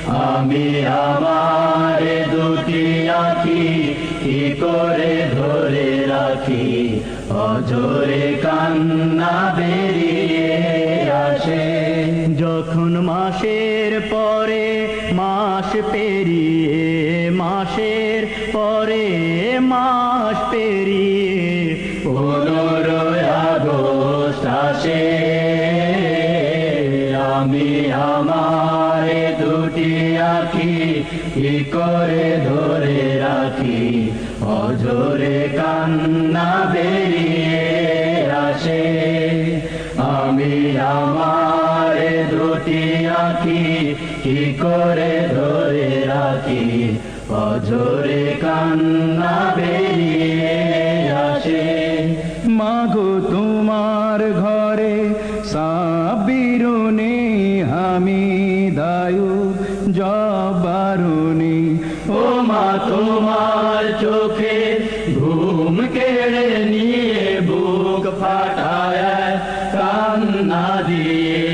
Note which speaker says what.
Speaker 1: আমি আমার দুটি আঁখি কি করে ধরে রাখি, অঝরে কান্না বেরিয়ে আসে। যখন মাসের পরে মাস পেরিয়ে, মাসের পরে মাস পেরিয়ে 15 আগস্ট আসে, আমি আমার দুটি আঁখি কি করে ধরে রাখি, অঝরে কান্না বেরিয়ে আসে। আমি আমার দুটি আঁখি কি করে ধরে রাখি, অঝরে কান্না বেরিয়ে আসে।
Speaker 2: মাগো তোমার ঘরে সাবিরুনি হামিদায়ু জবারুনি।
Speaker 1: ও মা তোমার চোখে ঘুম কেড়ে নিয়ে বুক ফাটায় কান্না দিয়ে